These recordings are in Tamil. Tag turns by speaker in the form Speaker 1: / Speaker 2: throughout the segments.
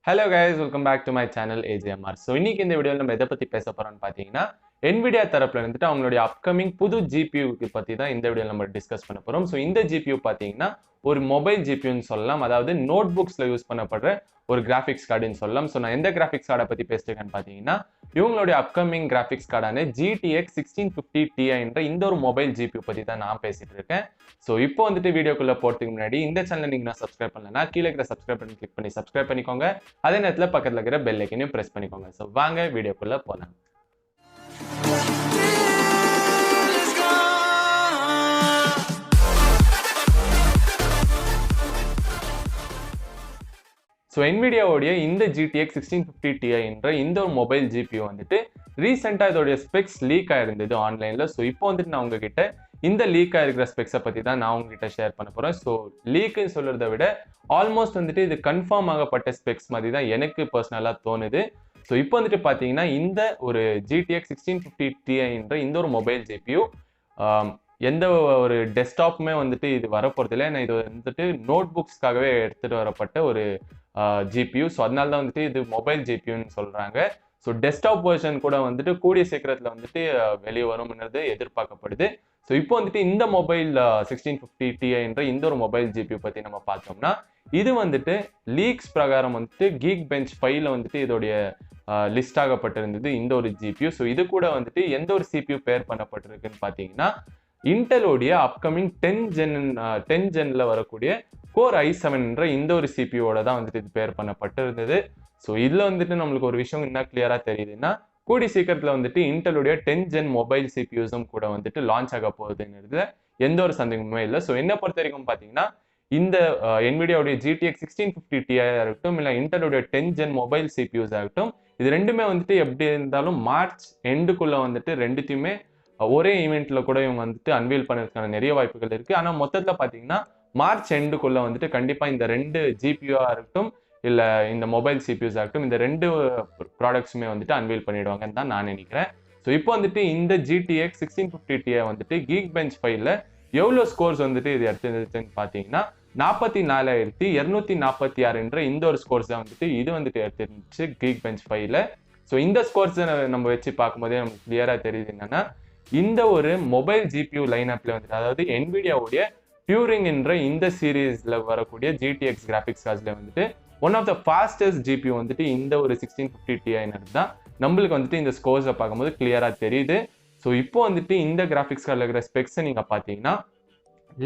Speaker 1: Hello guys, welcome back to my channel AJMR. So இன்னைக்கு இந்த வீடியோல நம்ம எதை பத்தி பேச போறோம்னு பாத்தீங்கன்னா Nvidia தரப்புல இருந்துட்டு அவங்களுடைய அப்கமிங் புது GPU பத்தி தான் இந்த வீடியோல நம்ம டிஸ்கஸ் பண்ண போறோம். So இந்த GPU பாத்தீங்கன்னா ஒரு மொபைல் GPUன்னு சொல்லலாம். அதாவது நோட்புக்ஸ்ல யூஸ் பண்ணப்படுற ஒரு கிராஃபிக்ஸ் கார்டுன்னு சொல்லலாம். ஸோ நான் எந்த கிராஃபிக்ஸ் கார்டை பத்தி பேசிருக்கேன்னு பாத்தீங்கன்னா இவங்களுடைய அப்கமிங் கிராஃபிக்ஸ் கார்டான GTX 1650 Ti என்ற இந்த ஒரு மொபைல் GPU பத்தி தான் நான் பேசிட்டு இருக்கேன். ஸோ இப்போ வந்துட்டு வீடியோக்குள்ள போறதுக்கு முன்னாடி இந்த சேனலை நீங்க நான் சப்ஸ்கிரைப் பண்ணலன்னா கீழே இருக்கிற சப்ஸ்கிரைப் பண்ணி கிளிக் பண்ணி சப்ஸ்கிரைப் பண்ணிக்கோங்க. அதே நேரத்தில் பக்கத்தில் இருக்கிற பெல் ஐக்கனையும் பிரஸ் பண்ணிக்கோங்க. ஸோ வாங்க வீடியோக்குள்ள போலாம். ஸோ NVIDIAவோடைய இந்த GTX 1650 Ti என்ற இந்த ஒரு மொபைல் GPU வந்துட்டு ரீசெண்டாக இதோடைய ஸ்பெக்ஸ் லீக் ஆயிருந்தது ஆன்லைனில். ஸோ இப்போ வந்துட்டு நான் உங்ககிட்ட இந்த லீக் ஆகிருக்கிற ஸ்பெக்ஸை பற்றி தான் நான் உங்ககிட்ட ஷேர் பண்ண போகிறேன். ஸோ லீக்குன்னு சொல்கிறத விட ஆல்மோஸ்ட் வந்துட்டு இது கன்ஃபார்ம் ஆகப்பட்ட ஸ்பெக்ஸ் மாதிரி தான் எனக்கு பர்சனலாக தோணுது. ஸோ இப்போ வந்துட்டு பார்த்தீங்கன்னா இந்த ஒரு GTX 1650 Ti என்ற இந்த ஒரு மொபைல் GPU எந்த ஒரு டெஸ்க்டாப்புமே வந்துட்டு இது வரப்போகிறதில்ல. ஏன்னா இது வந்துட்டு நோட் புக்ஸ்க்காகவே எடுத்துகிட்டு வரப்பட்ட ஒரு GPU. ஸோ அதனால தான் வந்துட்டு இது மொபைல் GPUன்னு சொல்கிறாங்க. ஸோ டெஸ்க்டாப் வெர்ஷன் கூட வந்துட்டு கூடிய சீக்கிரத்தில் வந்துட்டு வெளியே வரும்ன்றது எதிர்பார்க்கப்படுது. ஸோ இப்போ வந்துட்டு இந்த மொபைல் 1650 Ti என்ற இந்த ஒரு மொபைல் GPU பற்றி நம்ம பார்த்தோம்னா இது வந்துட்டு லீக்ஸ் பிரகாரம் வந்துட்டு Geekbench 5ல வந்துட்டு இதோடைய லிஸ்ட் ஆகப்பட்டிருந்தது இந்த ஒரு GPU. ஸோ இது கூட வந்துட்டு எந்த ஒரு CPU பேர் பண்ணப்பட்டிருக்குன்னு பார்த்தீங்கன்னா இன்டெலோடைய அப்கமிங் 10 ஜென்ல வரக்கூடிய கோர் i7 என்ற இந்த ஒரு CPUவோட தான் வந்துட்டு இது பேர் பண்ணப்பட்டிருந்தது. ஸோ இதில் வந்துட்டு நம்மளுக்கு ஒரு விஷயம் என்ன கிளியராக தெரியுதுன்னா கூடி சீக்கிரத்தில் வந்துட்டு இன்டெலுடைய 10 ஜென் மொபைல் சிபியூஸும் கூட வந்துட்டு லான்ச் ஆக போகுதுங்கிறது எந்த ஒரு சந்தேகமுமே இல்லை. ஸோ என்ன பொறுத்த வரைக்கும் பார்த்தீங்கன்னா இந்த NVIDIAவுடைய GTX 1650 Ti ஆகட்டும் இல்லை இன்டெலுடைய 10 ஜென் மொபைல் சிபியூஸ் ஆகட்டும் இது ரெண்டுமே வந்துட்டு எப்படி இருந்தாலும் மார்ச் எண்டுக்குள்ள வந்துட்டு ரெண்டுத்தையுமே ஒரே ஈவெண்ட்ல கூட இவங்க வந்துட்டு அன்வீல் பண்ணுறதுக்கான நிறைய வாய்ப்புகள் இருக்கு. ஆனால் மொத்தத்தில் பார்த்தீங்கன்னா மார்ச் எண்டுக்குள்ள வந்துட்டு கண்டிப்பாக இந்த ரெண்டு GPU இருக்கட்டும் இல்லை இந்த மொபைல் சிபியூஸ் ஆகட்டும் இந்த ரெண்டு ப்ராடக்ட்ஸுமே வந்துட்டு அன்வீல் பண்ணிடுவாங்கன்னு தான் நான் நினைக்கிறேன். ஸோ இப்போ வந்துட்டு இந்த GTX 1650 Ti வந்துட்டு Geekbench 5ல எவ்வளோ ஸ்கோர்ஸ் வந்துட்டு இது எடுத்துருந்துச்சுன்னு பார்த்தீங்கன்னா 44,246 என்ற இந்த ஒரு ஸ்கோர்ஸ் தான் வந்துட்டு இது வந்துட்டு எடுத்துருந்துச்சு Geekbench 5ல. ஸோ இந்த ஸ்கோர்ஸை நம்ம வச்சு பார்க்கும்போதே நமக்கு கிளியராக தெரியுது என்னன்னா இந்த ஒரு மொபைல் GPU லைனப்ல வந்துட்டு அதாவது NVIDIAவுடைய டியூரிங் என்ற இந்த சீரீஸ்ல வரக்கூடிய GTX கிராஃபிக்ஸ் கார்ட்ஸ்ல வந்துட்டு one of the fastest GPU வந்துட்டு இந்த ஒரு 1650 Ti தான் நம்மளுக்கு வந்துட்டு இந்த ஸ்கோர்ஸை பார்க்கும்போது கிளியராக தெரியுது. ஸோ இப்போ வந்துட்டு இந்த கிராஃபிக்ஸ் கார்டில் இருக்கிற ஸ்பெக்ஸை நீங்கள் பார்த்தீங்கன்னா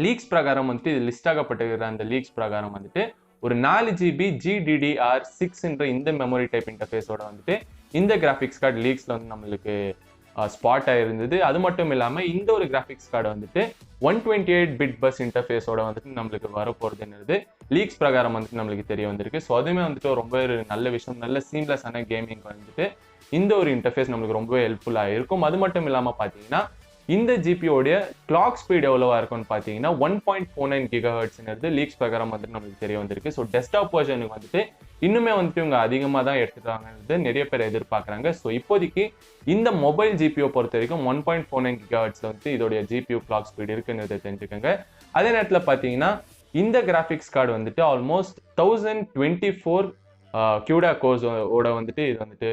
Speaker 1: லீக்ஸ் பிரகாரம் வந்துட்டு இது லிஸ்ட் ஆகப்பட்டிருக்கிற அந்த லீக்ஸ் பிரகாரம் வந்துட்டு ஒரு 4GB GDDR6 என்ற இந்த மெமரி டைப் இன்டர்ஃபேஸோட வந்துட்டு இந்த கிராஃபிக்ஸ் கார்டு லீக்ஸில் வந்து நம்மளுக்கு ஸ்பாட் ஆயிருந்தது. அது மட்டும் இல்லாமல் இந்த ஒரு கிராஃபிக்ஸ் கார்டு வந்துட்டு 128 பிட் பஸ் இன்டர்ஃபேஸோட வந்துட்டு நம்மளுக்கு வரப்போகிறதுன்றது லீக்ஸ் பிரகாரம் வந்துட்டு நம்மளுக்கு தெரிய வந்திருக்கு. ஸோ அதுவுமே வந்துட்டு ரொம்ப ஒரு நல்ல விஷயம், நல்ல சீம்லெஸ்ஸான கேமிங் வந்துட்டு இந்த ஒரு இன்டர்ஃபேஸ் நம்மளுக்கு ரொம்பவே ஹெல்ப்ஃபுல்லாக இருக்கும். அது மட்டும் இல்லாமல் பார்த்தீங்கன்னா இந்த GPUடைய கிளாக் ஸ்பீட் எவ்வளவா இருக்கும்னு பார்த்தீங்கன்னா 1.49 GHz லீக்ஸ் பிரகாரம் வந்துட்டு நம்மளுக்கு தெரிய வந்திருக்கு. ஸோ டெஸ்க்டாப் வெர்ஷனுக்கு வந்துட்டு இன்னுமே வந்துட்டு இவங்க அதிகமாக தான் எடுத்துட்டாங்கிறது நிறைய பேர் எதிர்பார்க்குறாங்க. ஸோ இப்போதைக்கு இந்த மொபைல் GPU பொறுத்த வரைக்கும் 1.49 GHz வந்துட்டு இதோடைய GPU கிளாக் ஸ்பீட் இருக்குன்னு தெரிஞ்சுக்கோங்க. அதே நேரத்தில் பார்த்தீங்கன்னா இந்த கிராஃபிக்ஸ் கார்டு வந்துட்டு ஆல்மோஸ்ட் 1024 CUDA கோர்ஸ் ஓட வந்துட்டு இது வந்துட்டு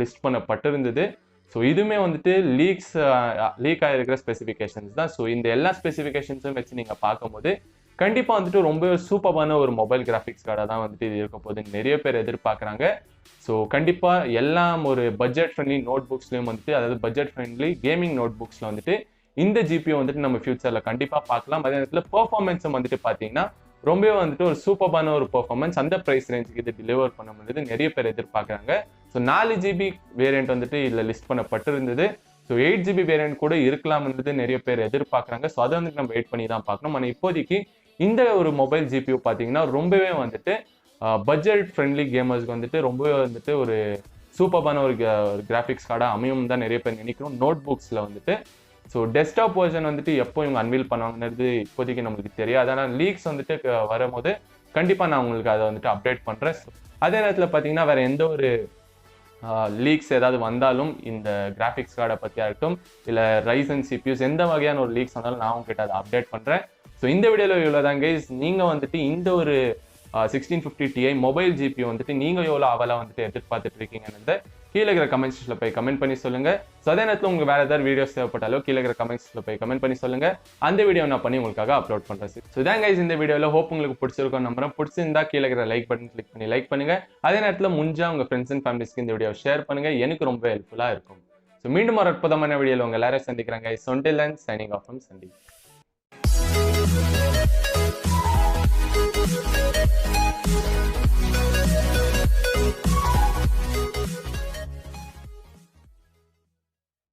Speaker 1: லிஸ்ட் பண்ணப்பட்டிருந்தது. ஸோ இதுவுமே வந்துட்டு லீக் ஆகிருக்கிற ஸ்பெசிஃபிகேஷன்ஸ் தான். ஸோ இந்த எல்லா ஸ்பெசிஃபிகேஷன்ஸும் வச்சு நீங்கள் பார்க்கும்போது கண்டிப்பாக வந்துட்டு ரொம்ப சூப்பரான ஒரு மொபைல் கிராஃபிக்ஸ் கார்டாக தான் வந்துட்டு இது இருக்க போகுதுன்னு நிறைய பேர் எதிர்பார்க்குறாங்க. ஸோ கண்டிப்பாக எல்லாம் ஒரு பட்ஜெட் ஃப்ரெண்ட்லி நோட் புக்ஸ்லையும் வந்துட்டு அதாவது பட்ஜெட் ஃப்ரெண்ட்லி கேமிங் நோட் புக்ஸில் வந்துட்டு இந்த GPU வந்துட்டு நம்ம ஃபியூச்சரில் கண்டிப்பாக பார்க்கலாம். அதே நேரத்தில் பெர்ஃபார்மன்ஸும் வந்துட்டு பார்த்தீங்கன்னா ரொம்பவே வந்துட்டு ஒரு சூப்பரான ஒரு பெர்ஃபார்மன்ஸ் அந்த ப்ரைஸ் ரேஞ்சுக்கு இது டெலிவர் பண்ண முடியுது நிறைய பேர் எதிர்பார்க்குறாங்க. ஸோ 4GB வேரியண்ட் வந்துட்டு இதில் லிஸ்ட் பண்ணப்பட்டிருந்தது. ஸோ 8GB வேரியண்ட் கூட இருக்கலாம்ன்றது நிறைய பேர் எதிர்பார்க்குறாங்க. ஸோ அதை வந்துட்டு நம்ம வெயிட் பண்ணி தான் பார்க்கணும். ஆனால் இப்போதைக்கு இந்த ஒரு மொபைல் GPU பார்த்தீங்கன்னா ரொம்பவே வந்துட்டு பட்ஜெட் ஃப்ரெண்ட்லி கேமர்ஸ்க்கு வந்துட்டு ரொம்பவே வந்துட்டு ஒரு சூப்பரான ஒரு கிராஃபிக்ஸ் கார்டாக அமையும் தான் நிறைய பேர் நினைக்கிறோம் நோட் புக்ஸில் வந்துட்டு. ஸோ டெஸ்க்டாப் வெர்ஷன் வந்துட்டு எப்போ இவங்க அன்வீல் பண்ணுவாங்கன்றது இப்போதைக்கு நம்மளுக்கு தெரியாது. ஆனால் லீக்ஸ் வந்துட்டு வரும்போது கண்டிப்பாக நான் உங்களுக்கு அதை வந்துட்டு அப்டேட் பண்ணுறேன். அதே நேரத்தில் பார்த்தீங்கன்னா வேறு எந்த ஒரு லீக்ஸ் ஏதாவது வந்தாலும் இந்த கிராஃபிக்ஸ் கார்டை பற்றி ஆகட்டும் இல்லை ரைசன் சிபியூஸ் எந்த வகையான ஒரு லீக்ஸ் வந்தாலும் நான் உங்ககிட்ட அதை அப்டேட் பண்ணுறேன். ஸோ இந்த வீடியோவில் இவ்வளோ தான் கைஸ். நீங்கள் வந்துட்டு இந்த ஒரு 1650 Ti மொபைல் ஜிபியூ வந்துட்டு நீங்க எவ்வளவு அவலா வந்துட்டு எதிர்பார்த்துட்டு இருக்கீங்கன்னு கீழே இருக்கிற கமெண்ட்ஸ்ல போய் கமெண்ட் பண்ணி சொல்லுங்க. ஸோ அதே நேரத்தில் உங்களுக்கு வேற ஏதாவது வீடியோஸ் தேவைப்பட்டாலோ கீழே இருக்கிற கமெண்ட்ஸ்ல போய் கமெண்ட் பண்ணி சொல்லுங்க. அந்த வீடியோ நான் பண்ணி உங்களுக்காக அப்லோட் பண்றேன். ஸோ இதான் கைஸ் இந்த வீடியோல. ஹோப் உங்களுக்கு பிடிச்சிருக்கும் நம்புறேன். பிடிச்சிருந்தா கீழே இருக்கிற லைக் பட்டன் கிளிக் பண்ணி லைக் பண்ணுங்க. அதே நேரத்தில் முடிஞ்சா உங்க ஃப்ரெண்ட்ஸ் அண்ட் ஃபேமிலிஸ்க்கு இந்த வீடியோ ஷேர் பண்ணுங்க. எனக்கு ரொம்ப ஹெல்ப்ஃபுல்லா இருக்கும். ஸோ மீண்டும் ஒரு அற்புதமான வீடியோல உங்க எல்லாரும் சந்திக்கிறேன் guys. Until then, signing off from Sandeep.